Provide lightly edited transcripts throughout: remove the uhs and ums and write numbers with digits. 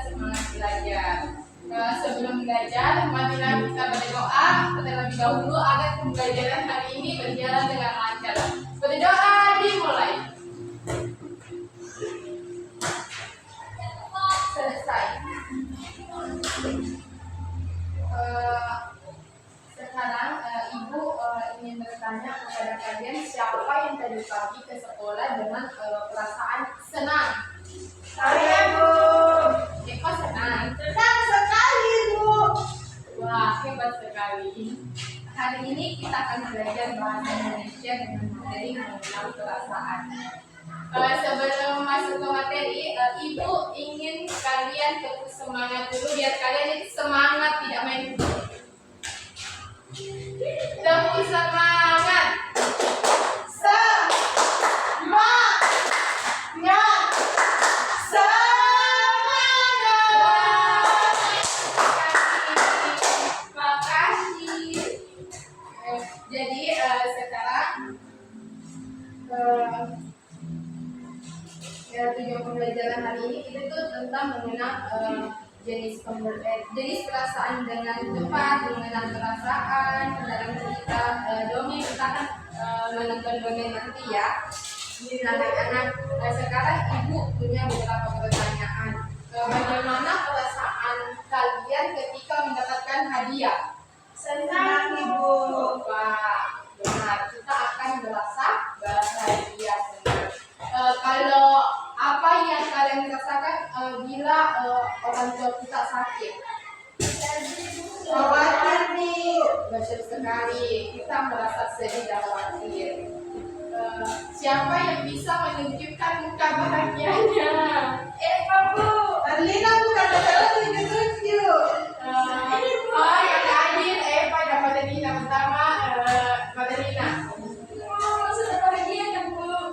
semangat belajar. Sebelum belajar, marilah kita berdoa terlebih dahulu agar pembelajaran hari ini berjalan dengan lancar. Berdoa dimulai. Selesai. Sekarang Ibu ingin bertanya kepada kalian, siapa yang tadi pagi ke sekolah dengan perasaan senang? Saya, Bu. Eko senang. Senang sekali, Bu. Wah, hebat sekali. Hari ini kita akan belajar bahasa Indonesia dengan materi mengenal perasaan. Sebelum masuk ke materi, Ibu ingin kalian tetap semangat dulu biar kalian itu semangat, tidak main tepuk semangat. Jadi sekarang tujuan pembelajaran hari ini itu tuh tentang mengenal jenis perasaan dengan cepat, mengenal perasaan dalam cerita dongeng. Kita akan menonton dongeng nanti ya. Ini anak-anak. Sekarang Ibu punya beberapa pertanyaan. Bagaimana perasaan kalian ketika mendapatkan hadiah? Senang, Ibu. Wah, benar. Kita akan merasa bahagia, senang. Kalau apa yang kalian rasakan bila orang tua kita sakit? Khawatir, Bu. Betul sekali. Kita merasa sedih dan khawatir. Siapa yang bisa menunjukkan muka bahagianya? Bu. Arlina bukan salah tunjuk-tunjuk. Kakak Adin, Eva, dan Madelina. Pertama, Madelina. Sudah bahagia kan, Bu?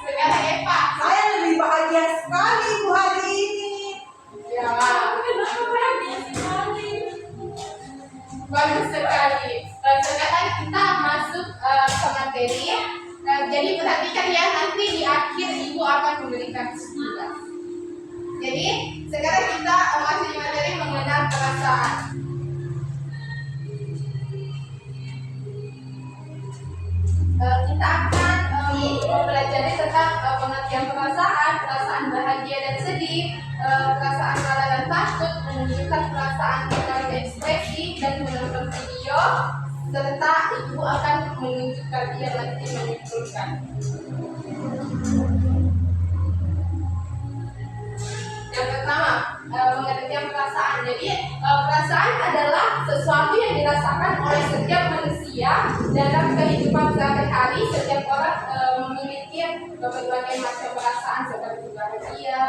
Sekarang Eva. Saya lebih bahagia sekali, Bu, hari ini. Ya, Kenapa bahagia sekali? bagus sekali. Sekarang kita masuk ke materi. Jadi perhatikan ya, nanti di akhir Ibu akan memberikan sekilas. Jadi sekarang kita masuk di materi mengenal perasaan. Kita akan mempelajari tentang pengertian perasaan, perasaan bahagia dan sedih, perasaan marah dan takut, menunjukkan perasaan melalui ekspresi dan menonton video, serta Ibu akan menunjukkan dia nanti menyimpulkan. Yang pertama, pengertian perasaan. Jadi perasaan adalah sesuatu yang dirasakan oleh setiap manusia dalam kehidupan sehari-hari. Setiap orang memiliki berbagai macam perasaan seperti bahagia,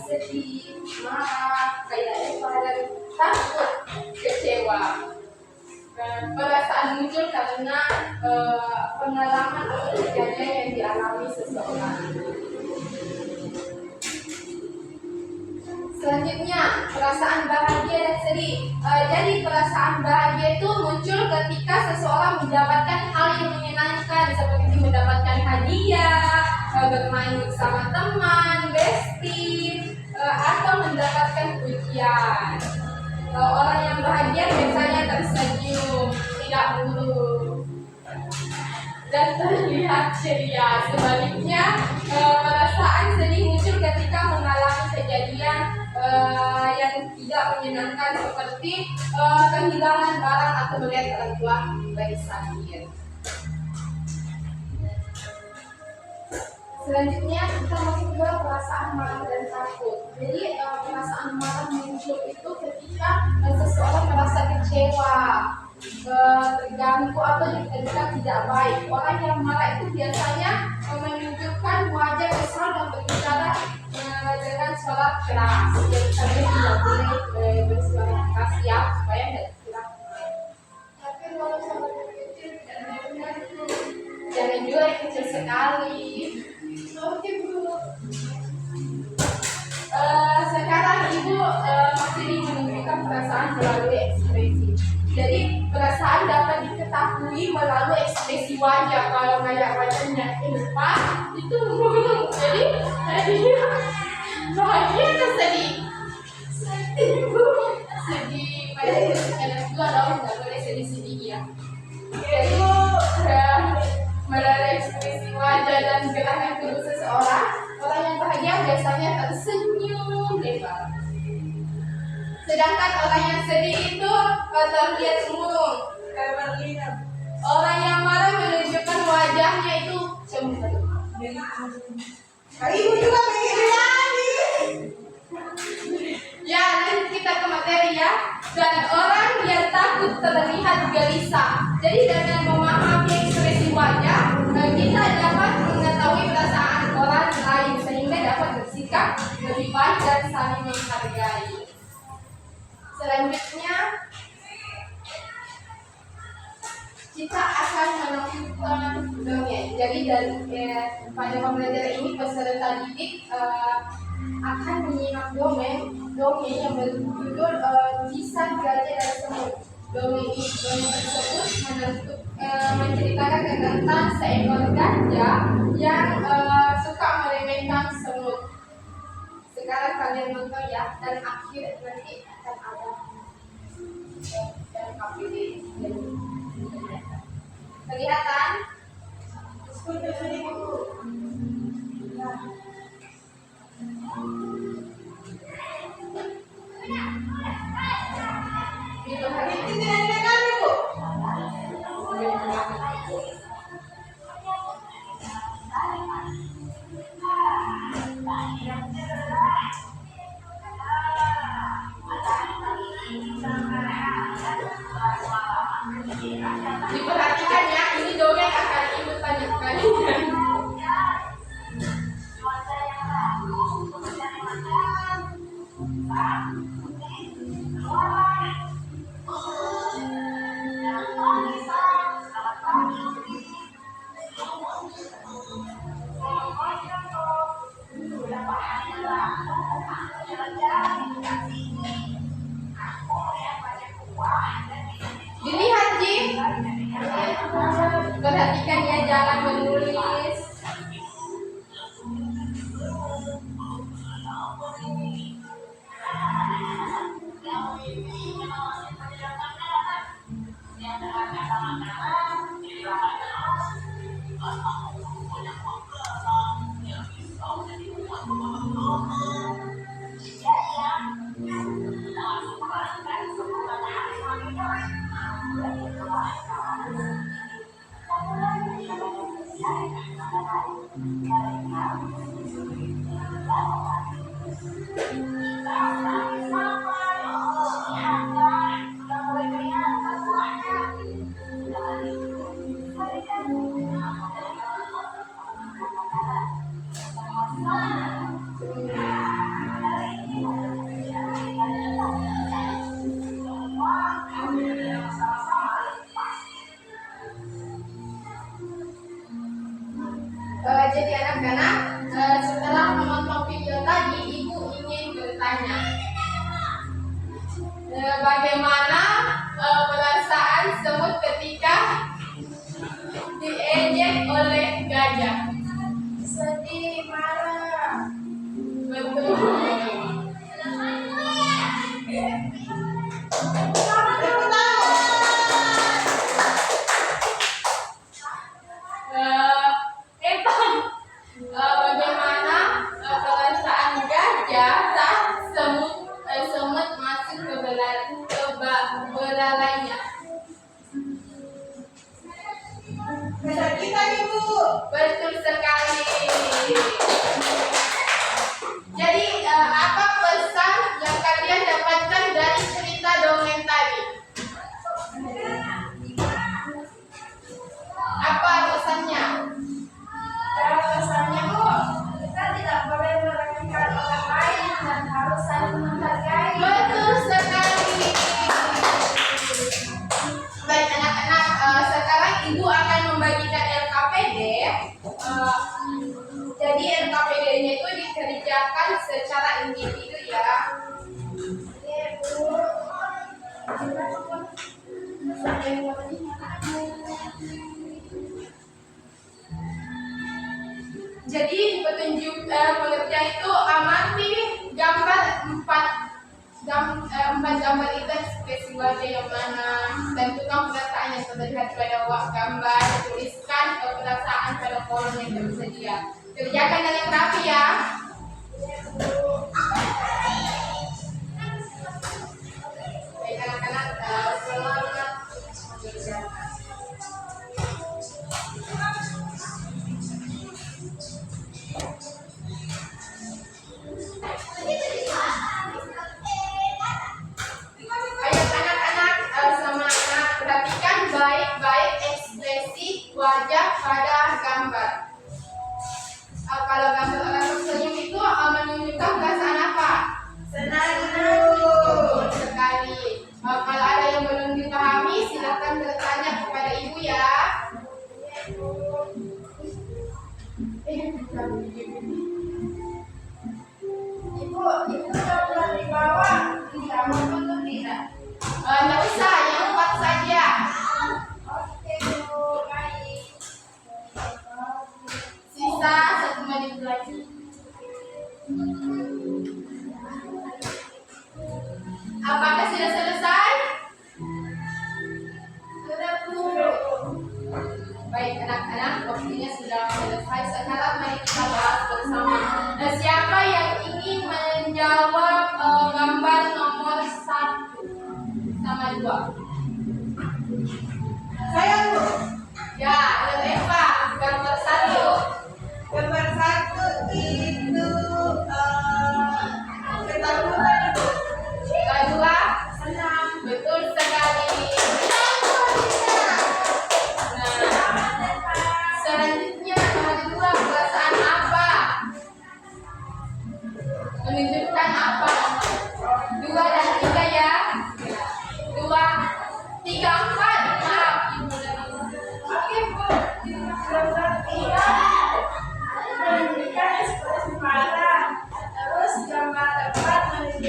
sedih, marah, kayak Eva, dan takut, kecewa. Perasaan muncul karena pengalaman atau kejadian yang dialami seseorang. Selanjutnya, perasaan bahagia dan sedih. Jadi perasaan bahagia itu muncul ketika seseorang mendapatkan hal yang menyenangkan, seperti mendapatkan hadiah, bermain bersama teman, bestie, atau mendapatkan pujian. Orang yang bahagia biasanya tersenyum, tidak murung, dan terlihat ceria. Sebaliknya, perasaan sedih muncul ketika mengalami kejadian yang tidak menyenangkan, seperti kehilangan barang atau melihat orang tua lagi sakit. Selanjutnya kita masuk ke perasaan marah dan takut. Jadi perasaan marah muncul itu ketika seseorang merasa kecewa, terganggu atau ketika tidak baik. Orang yang marah itu biasanya menunjukkan wajah kesal dan berbicara dengan suara keras. Jadi kalian tidak boleh bersuara keras ya, supaya tidak kurang. Tapi kalau suara kecil tidak benar itu, jangan juga yang kecil sekali. Oke, Bu. Sekarang Ibu masih menunjukkan perasaan melalui ekspresi. Jadi perasaan dapat diketahui melalui ekspresi wajah. Kalau kayak wajahnya Eva itu murung, jadi bahagia atau sedih? Sedangkan orang yang sedih itu terlihat murung. Orang yang marah menunjukkan wajahnya itu cemberut. Ibu juga pengen lagi. Ya, nanti kita ke materi ya. Dan orang yang takut terlihat gelisah. Jadi dengan memahami ekspresi wajah, kita dapat mengetahui perasaan orang lain sehingga dapat bersikap lebih baik dan saling menghargai. Selanjutnya, kita akan melakukan dongeng. Jadi pada pembelajaran ini peserta didik akan menyimak dongeng yang berjudul Kisah Gajah dan Semut. Dongeng tersebut menceritakan tentang seekor gajah yang suka meremehkan semut. Sekarang kalian nonton ya, dan akhir nanti akan ada dan KPD. Kelihatan? Itu hari ini tidak Bu. Diperhatikan ya, ini dongeng akan ibu tanyakan. Dilihat Ji. Perhatikan ya, jangan menulis. Jadi anak-anak, setelah menonton video tadi, ibu ingin bertanya, bagaimana perasaan semut ketika diejek oleh gajah? Sedih, marah. Betul. Bagaimana perasaan gajah saat semut masuk ke belalainya? Kesakitan Ibu. Betul sekali. Jadi apa pesan yang kalian dapatkan dari cerita dongeng tadi? Apa pesannya? Pesannya Bu, kita tidak boleh meremehkan orang lain dan harus saling menghargai. Betul sekali. Baik anak-anak, sekarang ibu akan membagikan LKPD. Jadi LKPD-nya itu dikerjakan secara individu ya. Oke Bu. Jadi di petunjuk pengertian itu amati gambar empat gambar itu ekspresi wajah yang mana, tentukan perasaan yang terlihat pada gambar, tuliskan perasaan pada kolom yang tersedia. Kerjakan dengan rapi ya.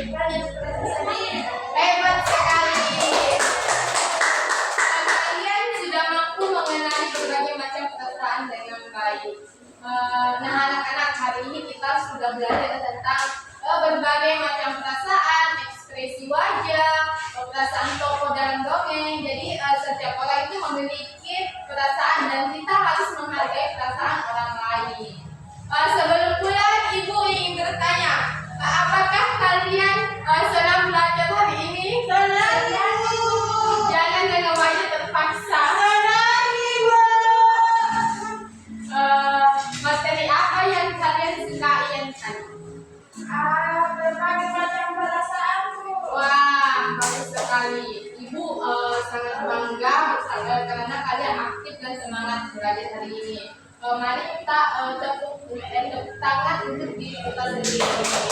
Hebat sekali. Kalian sudah mampu mengenali berbagai macam perasaan dengan baik. Nah, anak-anak, hari ini kita sudah belajar tentang berbagai macam perasaan, ekspresi wajah, perasaan tokoh dalam dongeng. Jadi setiap orang itu memiliki perasaan dan kita harus menghargai perasaan orang lain. Sebelum pulang, Ibu ingin bertanya, apakah kalian senang belajar hari ini? Jangan dengan wajah terpaksa. Materi apa yang kalian sukai tadi? Berbagai macam perasaanku. Wah, bagus sekali. Ibu sangat bangga karena kalian aktif dan semangat belajar hari ini. Mari kita tepuk tangan untuk diri kita sendiri.